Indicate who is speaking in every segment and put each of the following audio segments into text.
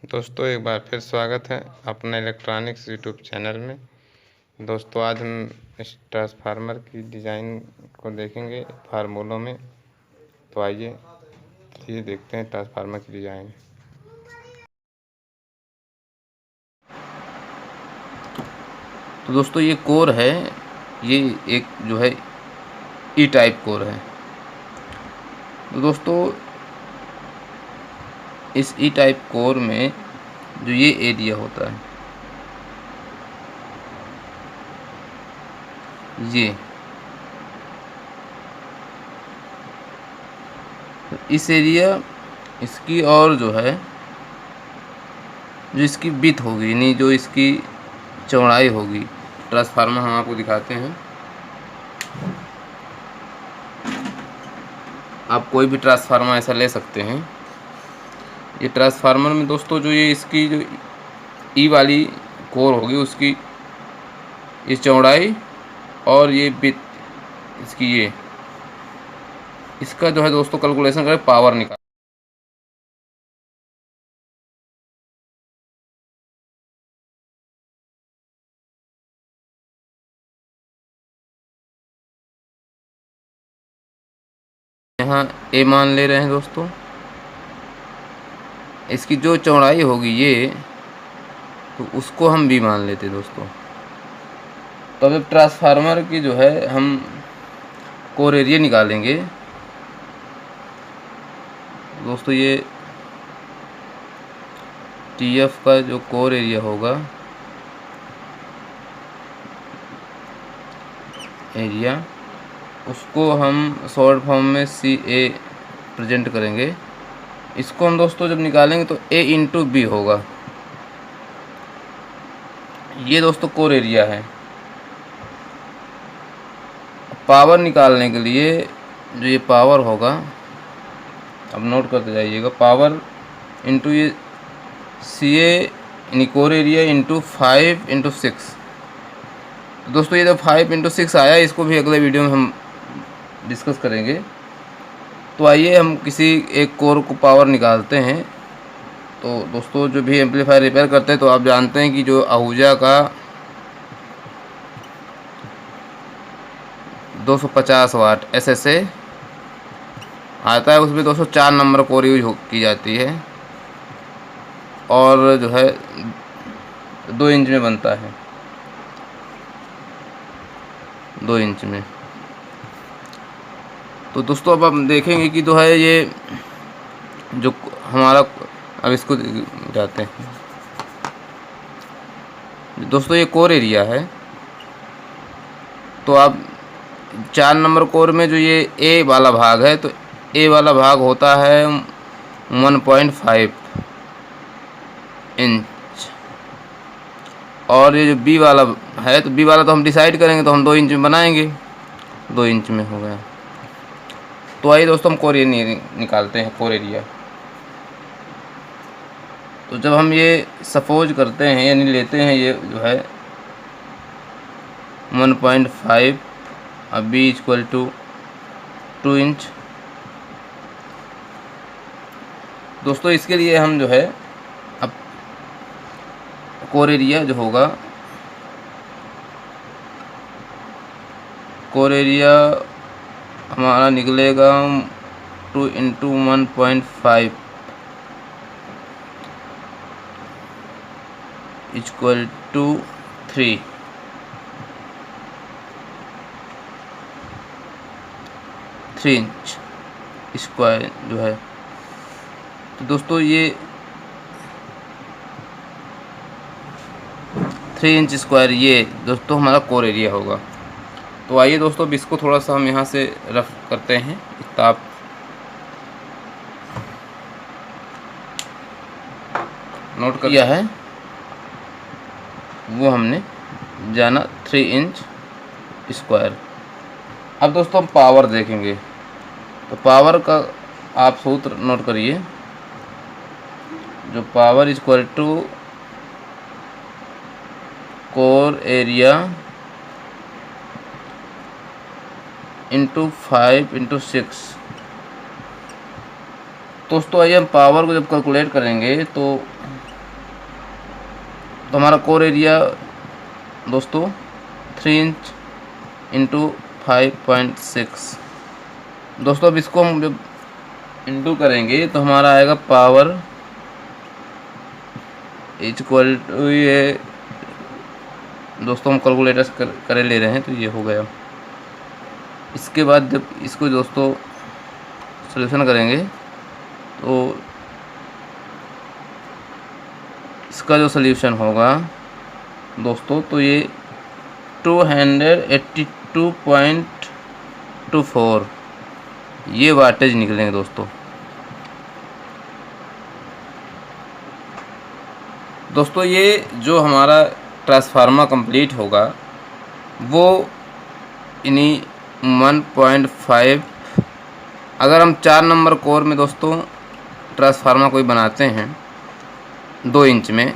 Speaker 1: दोस्तों एक बार फिर स्वागत है अपने इलेक्ट्रॉनिक्स यूट्यूब चैनल में। दोस्तों आज हम इस ट्रांसफार्मर की डिज़ाइन को देखेंगे फार्मूलों में। तो आइए ये देखते हैं ट्रांसफार्मर की डिज़ाइन।
Speaker 2: तो दोस्तों ये कोर है, ये एक जो है ई टाइप कोर है। तो दोस्तों इस ई टाइप कोर में जो ये एरिया होता है, ये तो इस एरिया इसकी और जो है जो इसकी विड्थ होगी, यानी जो इसकी चौड़ाई होगी, ट्रांसफार्मर हम आपको दिखाते हैं। आप कोई भी ट्रांसफार्मर ऐसा ले सकते हैं। ये ट्रांसफार्मर में दोस्तों जो ये इसकी जो ई वाली कोर होगी उसकी ये चौड़ाई और ये विड्थ इसकी, ये इसका जो है दोस्तों कैलकुलेशन करें, पावर निकाल। यहाँ ए मान ले रहे हैं दोस्तों। इसकी जो चौड़ाई होगी ये, तो उसको हम बी मान लेते दोस्तों। तो अब ट्रांसफार्मर की जो है हम कोर एरिया निकालेंगे दोस्तों। ये टीएफ का जो कोर एरिया होगा, एरिया, उसको हम शॉर्ट फॉर्म में सी ए प्रेजेंट करेंगे। इसको हम दोस्तों जब निकालेंगे तो ए इंटू बी होगा। ये दोस्तों कोर एरिया है। पावर निकालने के लिए जो ये पावर होगा, अब नोट करते जाइएगा, पावर इंटू ये सी ए यानी कोर एरिया इंटू 5 इंटू 6। दोस्तों ये जब 5 इंटू 6 आया, इसको भी अगले वीडियो में हम डिस्कस करेंगे। तो आइए हम किसी एक कोर को पावर निकालते हैं। तो दोस्तों जो भी एम्पलीफायर रिपेयर करते हैं तो आप जानते हैं कि जो आहूजा का 250 वाट SSA आता है, उसमें 204 नंबर कोर यूज की जाती है और जो है 2 इंच में बनता है, 2 इंच में। तो दोस्तों अब हम देखेंगे कि जो है ये जो हमारा, अब इसको जाते हैं दोस्तों, ये कोर एरिया है। तो आप 4 नंबर कोर में जो ये ए वाला भाग है, तो ए वाला भाग होता है 1.5 इंच, और ये जो बी वाला है, तो बी वाला तो हम डिसाइड करेंगे, तो हम 2 इंच में बनाएंगे, 2 इंच में हो गया। तो आइए दोस्तों हम कोर एरिया निकालते हैं, कोर एरिया। तो जब हम ये सपोज करते हैं यानी लेते हैं, ये जो है 1.5 अब बी इक्वल टू 2 इंच। दोस्तों इसके लिए हम जो है अब कोर एरिया जो होगा, कोर एरिया हमारा निकलेगा 2 into 1.5 equal to 3 inch square जो है। तो दोस्तों ये 3 इंच स्क्वायर ये दोस्तों हमारा कोर एरिया होगा। तो आइए दोस्तों इसको थोड़ा सा हम यहाँ से रफ करते हैं। किताब नोट कर लिया है, वो हमने जाना 3 इंच स्क्वायर। अब दोस्तों हम पावर देखेंगे। तो पावर का आप सूत्र नोट करिए, जो power equal to core area into 5 into 6। दोस्तों आइए हम पावर को जब कैलकुलेट करेंगे तो तो हमारा कोर एरिया दोस्तों 3 इंच इंटू 5.6। दोस्तों अब इसको हम जब इंटू करेंगे तो हमारा आएगा पावर इक्वल टू, ये दोस्तों हम कैलकुलेटर करे ले रहे हैं तो ये हो गया। इसके बाद जब इसको दोस्तों सॉल्यूशन करेंगे तो इसका जो सॉल्यूशन होगा दोस्तों तो ये 282.24 ये वाटेज निकलेंगे दोस्तों। दोस्तों ये जो हमारा ट्रांसफार्मर कंप्लीट होगा वो इन्हीं 1.5, अगर हम 4 नंबर कोर में दोस्तों ट्रांसफार्मर कोई बनाते हैं 2 इंच में,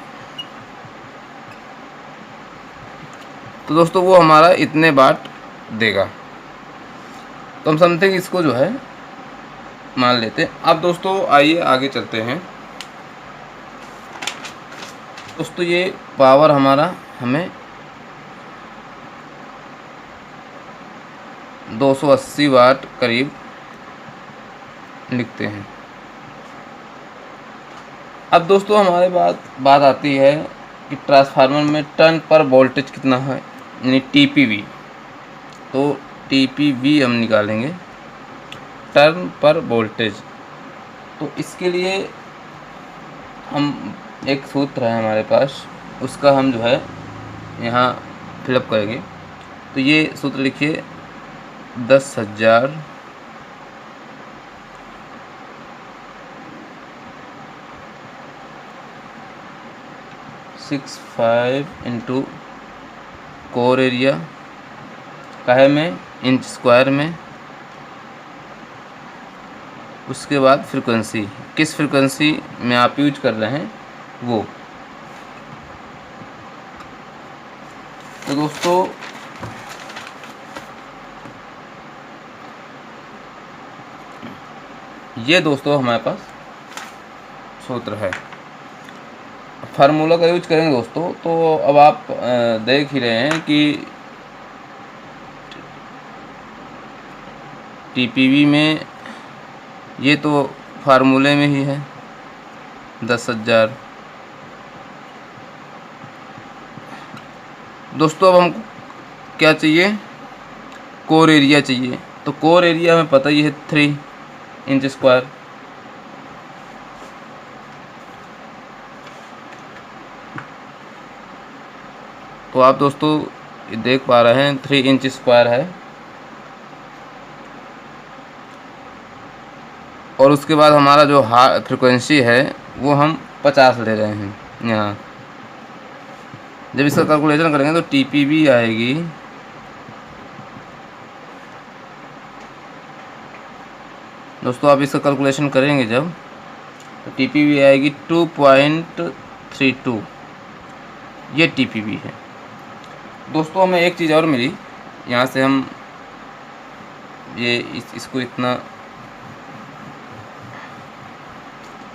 Speaker 2: तो दोस्तों वो हमारा इतने वाट देगा। तो हम समथिंग इसको जो है मान लेते हैं। अब दोस्तों आइए आगे चलते हैं। दोस्तों ये पावर हमारा हमें 280 वाट करीब लिखते हैं। अब दोस्तों हमारे बात आती है कि ट्रांसफार्मर में टर्न पर वोल्टेज कितना है, यानी टीपीवी। तो टीपीवी हम निकालेंगे, टर्न पर वोल्टेज। तो इसके लिए हम एक सूत्र है हमारे पास, उसका हम जो है यहाँ फिलअप करेंगे। तो ये सूत्र लिखिए 10,000 65 इंटू कोर एरिया काहे में, इंच स्क्वायर में। उसके बाद फ्रीक्वेंसी, किस फ्रीक्वेंसी में आप यूज कर रहे हैं वो। तो दोस्तों ये दोस्तों हमारे पास सूत्र है, फार्मूला का यूज करेंगे दोस्तों। तो अब आप देख ही रहे हैं कि टीपीवी में ये तो फार्मूले में ही है 10,000। दोस्तों अब हमको क्या चाहिए, कोर एरिया चाहिए। तो कोर एरिया हमें पता ही है 3 इंच स्क्वायर। तो आप दोस्तों देख पा रहे हैं 3 इंच स्क्वायर है। और उसके बाद हमारा जो फ्रिक्वेंसी है वो हम 50 ले रहे हैं यहाँ। जब इसका कैलकुलेशन करेंगे तो टीपीवी आएगी दोस्तों, आप इसका कैलकुलेशन करेंगे जब तो टीपीवी आएगी 2.32, ये टीपीवी है। दोस्तों हमें एक चीज़ और मिली, यहाँ से हम ये इसको इतना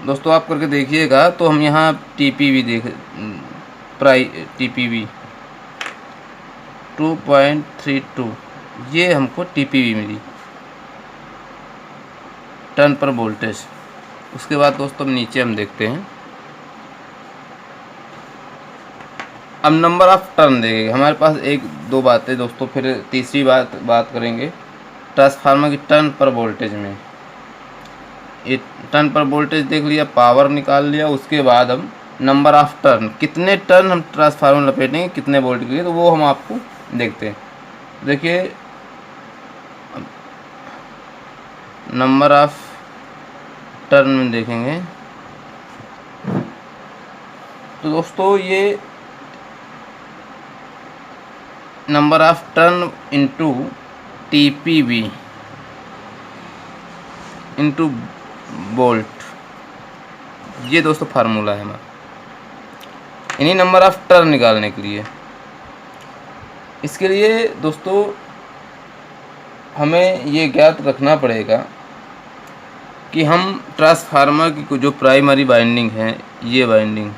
Speaker 2: दोस्तों आप करके देखिएगा। तो हम यहाँ टीपीवी टीपीवी 2.32 ये हमको टीपीवी मिली, टर्न पर वोल्टेज। उसके बाद दोस्तों नीचे हम देखते हैं, अब नंबर ऑफ टर्न देंगे हमारे पास। एक दो बातें दोस्तों, फिर तीसरी बात करेंगे ट्रांसफार्मर की टर्न पर वोल्टेज में। ये टर्न पर वोल्टेज देख लिया, पावर निकाल लिया। उसके बाद हम नंबर ऑफ टर्न, कितने टर्न हम ट्रांसफार्मर लपेटेंगे कितने वोल्ट के लिए, तो वो हम आपको देखते हैं। देखिए नंबर ऑफ टर्न में देखेंगे तो दोस्तों ये number of turn into TPV into volt, ये दोस्तों फार्मूला है हमारा इन्हीं नंबर ऑफ टर्न निकालने के लिए। इसके लिए दोस्तों हमें ये ज्ञात रखना पड़ेगा कि हम ट्रांसफार्मर की जो प्राइमरी वाइंडिंग है, ये वाइंडिंग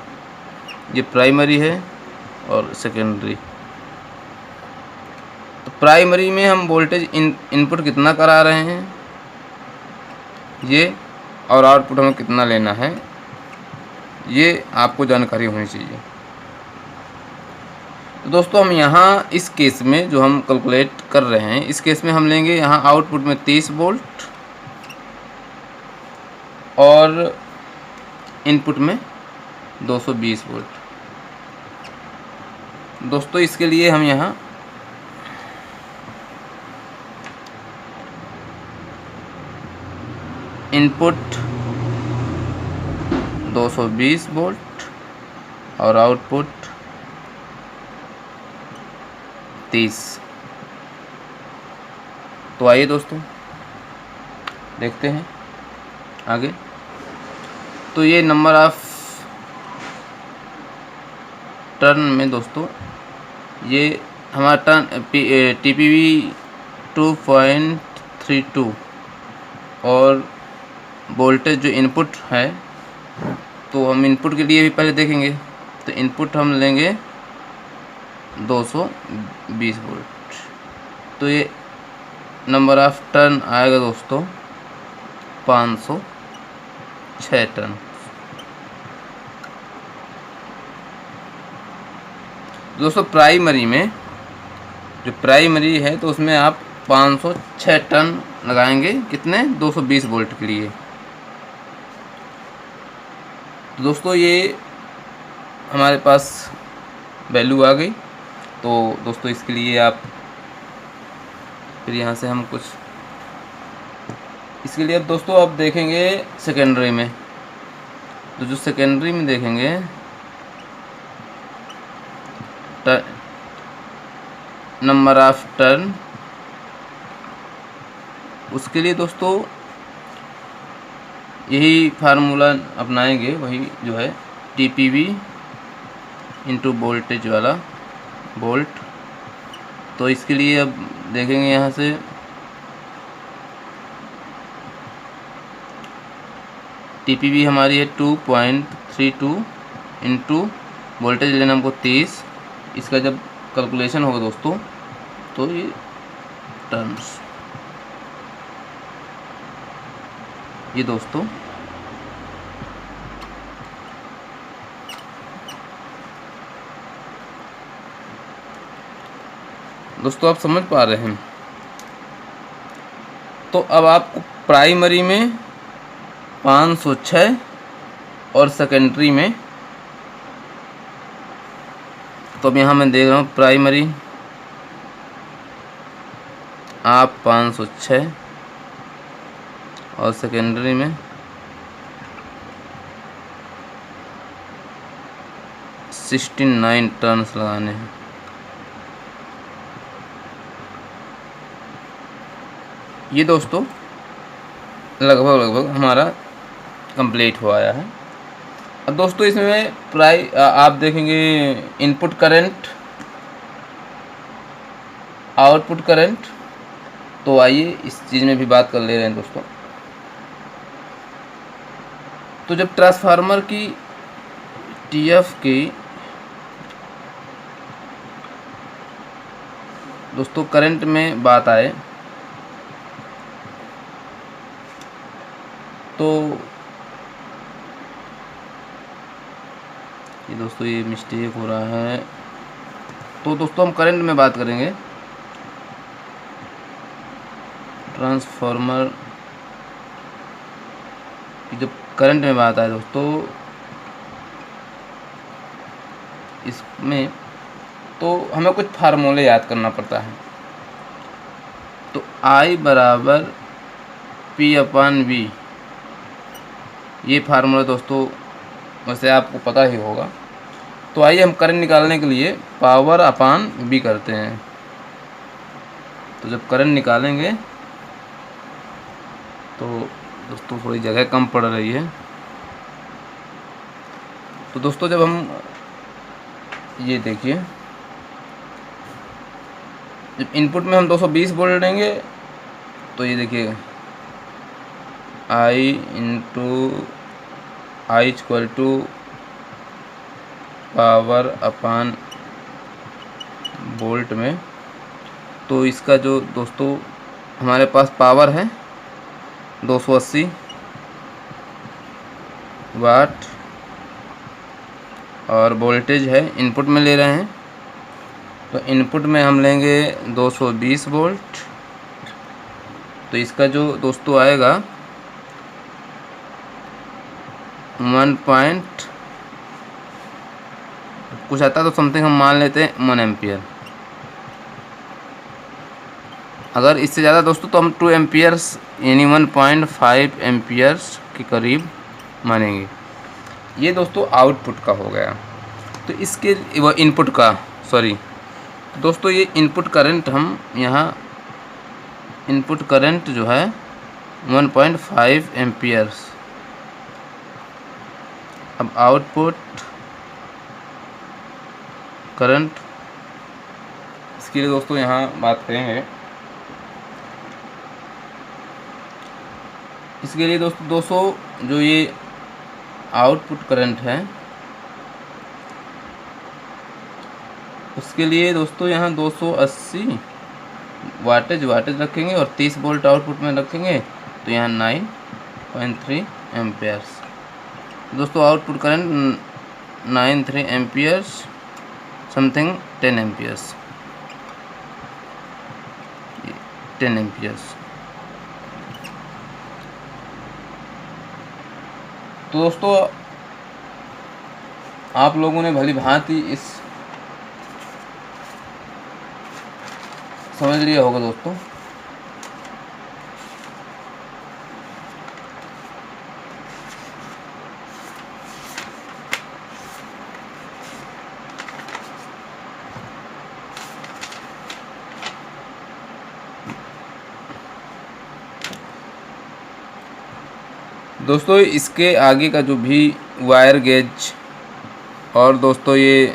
Speaker 2: ये प्राइमरी है और सेकेंडरी। तो प्राइमरी में हम वोल्टेज इनपुट कितना करा रहे हैं ये, और आउटपुट हमें कितना लेना है ये आपको जानकारी होनी चाहिए। तो दोस्तों हम यहाँ इस केस में जो हम कैलकुलेट कर रहे हैं, इस केस में हम लेंगे यहाँ आउटपुट में 30 वोल्ट और इनपुट में 220 वोल्ट। दोस्तों इसके लिए हम यहाँ इनपुट 220 वोल्ट और आउटपुट 30। तो आइए दोस्तों देखते हैं आगे। तो ये नंबर ऑफ टर्न में दोस्तों ये हमारा टर्न TPV 2.32 और वोल्टेज जो इनपुट है, तो हम इनपुट के लिए भी पहले देखेंगे। तो इनपुट हम लेंगे 220 वोल्ट। तो ये नंबर ऑफ टर्न आएगा दोस्तों 506 टर्न। दोस्तों प्राइमरी में, जो प्राइमरी है तो उसमें आप 506 टर्न लगाएंगे, कितने 220 वोल्ट के लिए। तो दोस्तों ये हमारे पास वैल्यू आ गई। तो दोस्तों इसके लिए आप फिर यहाँ से हम कुछ, इसके लिए अब दोस्तों आप देखेंगे सेकेंडरी में। तो जो सेकेंडरी में देखेंगे नंबर ऑफ टर्न, उसके लिए दोस्तों यही फार्मूला अपनाएंगे, वही जो है TPV इंटू वोल्टेज वाला वोल्ट। तो इसके लिए अब देखेंगे यहाँ से TPV हमारी है 2.32 इंटू वोल्टेज लेना हमको 30। इसका जब कैलकुलेशन होगा दोस्तों तो ये टर्न्स, ये दोस्तों आप समझ पा रहे हैं। तो अब आपको प्राइमरी में 506 और सेकेंडरी में, तो अब यहाँ मैं देख रहा हूँ प्राइमरी आप 506 और सेकेंडरी में 69 टर्न्स लगाने हैं। ये दोस्तों लगभग हमारा कंप्लीट हो आया है। अब दोस्तों इसमें आप देखेंगे इनपुट करंट, आउटपुट करंट। तो आइए इस चीज़ में भी बात कर ले रहे हैं दोस्तों। तो जब ट्रांसफार्मर की TF की दोस्तों करंट में बात आए तो ये दोस्तों ये मिस्टेक हो रहा है। तो दोस्तों हम करंट में बात करेंगे। ट्रांसफार्मर की जब करंट में बात आए दोस्तों, इसमें तो हमें कुछ फार्मूले याद करना पड़ता है। तो I बराबर P/V, ये फार्मूला दोस्तों वैसे आपको पता ही होगा। तो आइए हम करंट निकालने के लिए पावर अपॉन V करते हैं। तो जब करंट निकालेंगे तो दोस्तों थोड़ी जगह कम पड़ रही है। तो दोस्तों जब हम ये देखिए, जब इनपुट में हम 220 वोल्ट देंगे तो ये देखिए I = पावर अपान वोल्ट में। तो इसका जो दोस्तों हमारे पास पावर है 280 वाट और वोल्टेज है, इनपुट में ले रहे हैं तो इनपुट में हम लेंगे 220 वोल्ट। तो इसका जो दोस्तों आएगा 1 कुछ आता है तो समथिंग हम मान लेते हैं 1 एम्पियर। अगर इससे ज़्यादा दोस्तों तो हम 2 एम्पियर्स यानी 1.5 एम्पियर्स के करीब मानेंगे। ये दोस्तों आउटपुट का हो गया। तो इसके वो इनपुट का दोस्तों ये इनपुट करंट हम यहाँ इनपुट करंट जो है 1.5 एम्पियर्स। अब आउटपुट करंट इसके लिए दोस्तों यहाँ बात करेंगे। इसके लिए दोस्तों 200 जो ये आउटपुट करंट है उसके लिए दोस्तों यहाँ 280 वाटेज रखेंगे और 30 वोल्ट आउटपुट में रखेंगे तो यहाँ 9.3 एम्पियर्स। दोस्तों output current 9.3 amperes something 10 amperes 10 amperes. तो दोस्तों आप लोगों ने भली भांति इस समझ लिया होगा दोस्तों। दोस्तों इसके आगे का जो भी वायर गेज और दोस्तों ये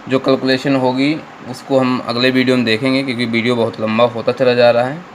Speaker 2: जो कैलकुलेशन होगी उसको हम अगले वीडियो में देखेंगे, क्योंकि वीडियो बहुत लंबा होता चला जा रहा है।